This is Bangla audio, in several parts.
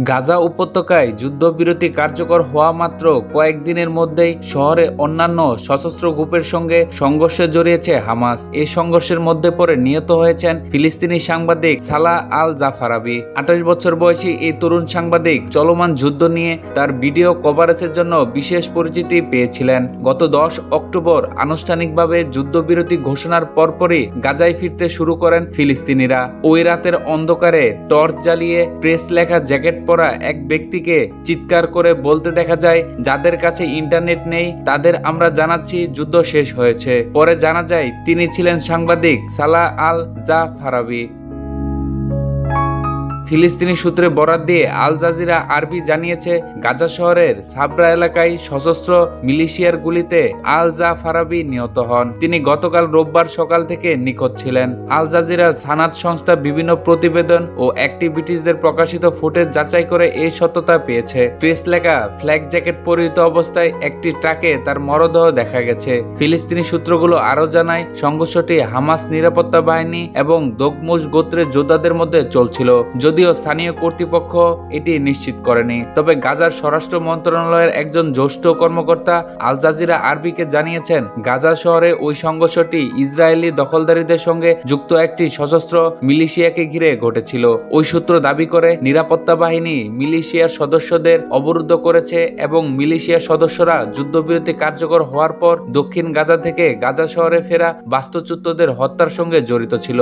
গাজা উপত্যকায় যুদ্ধবিরতি কার্যকর হওয়া মাত্র কয়েকদিনের মধ্যেই শহরে অন্যান্য সশস্ত্র গ্রুপের সঙ্গে সংঘর্ষে জড়িয়েছে হামাস। এই সংঘর্ষের মধ্যে পড়ে নিহত হয়েছেন ফিলিস্তিনি সাংবাদিক সালাহ আল জাফারাবি। 28 বছর বয়সী এই তরুণ সাংবাদিক চলমান যুদ্ধ নিয়ে তার ভিডিও কভারেজের জন্য বিশেষ পরিচিতি পেয়েছিলেন। গত 10 অক্টোবর আনুষ্ঠানিকভাবে যুদ্ধবিরতি ঘোষণার পরপরই গাজায় ফিরতে শুরু করেন ফিলিস্তিনিরা। ওই রাতের অন্ধকারে টর্চ জ্বালিয়ে প্রেস লেখা জ্যাকেট পরা এক ব্যক্তিকে চিৎকার করে বলতে দেখা যায়, যাদের কাছে ইন্টারনেট নেই তাদের আমরা জানাচ্ছি যুদ্ধ শেষ হয়েছে। পরে জানা যায় তিনি ছিলেন সাংবাদিক সালাহ আল জাফারাবি। ফিলিস্তিনি সূত্রে বরাত দিয়ে আল জাজিরা আরবি জানিয়েছে, গাজা শহরের সাবরা এলাকায় সশস্ত্র মিলিশিয়ার গুলিতে আল জাফারাবি নিহত হন। তিনি গতকাল রোববার সকাল থেকে নিখোঁজ ছিলেন। আল জাজিরা সানাদ সংস্থা বিভিন্ন প্রতিবেদন ও অ্যাক্টিভিটিসদের প্রকাশিত ফুটেজ যাচাই করে এই সত্যতা পেয়েছে। প্রেস লেখা ফ্ল্যাগ জ্যাকেট পরিহিত অবস্থায় একটি ট্রাকে তার মরদেহ দেখা গেছে। ফিলিস্তিনি সূত্রগুলো আরো জানায়, সংঘর্ষটি হামাস নিরাপত্তা বাহিনী এবং দগমুশ গোত্রের যোদ্ধাদের মধ্যে চলছিল। যদিও স্থানীয় কর্তৃপক্ষ এটি নিশ্চিত করেনি। তবে গাজার স্বরাষ্ট্র মন্ত্রণালয়ের একজন জ্যেষ্ঠ কর্মকর্তা আল জাজিরা আরবিকে জানিয়েছেন, গাজা শহরে ওই সংঘর্ষটি ইসরায়েলি দখলদারীদের সঙ্গে যুক্ত একটি সশস্ত্র মিলিশিয়াকে ঘিরে ঘটেছিল। ওই সূত্র দাবি করে নিরাপত্তা বাহিনী মিলিশিয়ার সদস্যদের অবরুদ্ধ করেছে এবং মিলিশিয়ার সদস্যরা যুদ্ধবিরতি কার্যকর হওয়ার পর দক্ষিণ গাজা থেকে গাজা শহরে ফেরা বাস্তুচ্যুতদের হত্যার সঙ্গে জড়িত ছিল।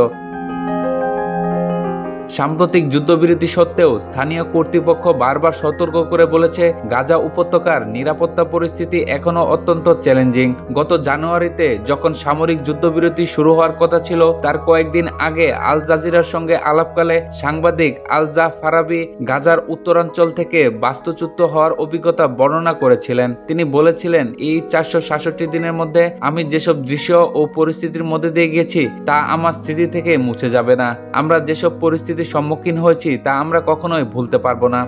সাম্প্রতিক যুদ্ধবিরতি সত্ত্বেও স্থানীয় কর্তৃপক্ষ বারবার সতর্ক করে বলেছে, গাজা উপত্যকার নিরাপত্তা পরিস্থিতি এখনো অত্যন্ত চ্যালেঞ্জিং। গত জানুয়ারিতে যখন সামরিক যুদ্ধবিরতি শুরু হওয়ার কথা ছিল, তার কয়েকদিন আগে আল জাজিরার সঙ্গে আলাপকালে সাংবাদিক আল জাফারাবি গাজার উত্তরাঞ্চল থেকে বাস্তুচ্যুত হওয়ার অভিজ্ঞতা বর্ণনা করেছিলেন। তিনি বলেছিলেন, এই 466 দিনের মধ্যে আমি যেসব দৃশ্য ও পরিস্থিতির মধ্যে দিয়ে গেছি তা আমার স্মৃতি থেকে মুছে যাবে না। আমরা যেসব পরিস্থিতির সম্মুখীন হয়েছি তা আমরা কখনোই ভুলতে পারবো না।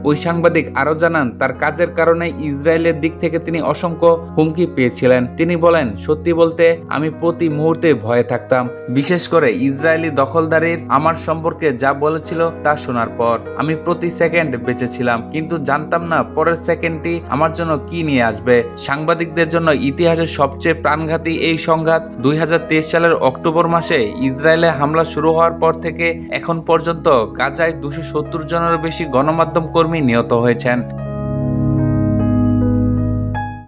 ওই সাংবাদিক আরো জানান, তার কাজের কারণে ইসরায়েলের দিক থেকে তিনি অসংখ্য হুমকি পেয়েছিলেন। তিনি বলেন, সত্যি বলতে আমি প্রতি মুহূর্তে ভয়ে থাকতাম, বিশেষ করে ইসরায়েলি দখলদারির আমার সম্পর্কে যা বলেছিল তা শোনার পর। আমি প্রতি সেকেন্ড বেঁচেছিলাম, কিন্তু জানতাম না পরের সেকেন্ডটি আমার জন্য কি নিয়ে আসবে। সাংবাদিকদের জন্য ইতিহাসের সবচেয়ে প্রাণঘাতী এই সংঘাত 2023 সালের অক্টোবর মাসে ইসরায়েলে হামলা শুরু হওয়ার পর থেকে এখন পর্যন্ত গাজায় 270 জনেরও বেশি গণমাধ্যম কর্মী নিহত হয়েছেন।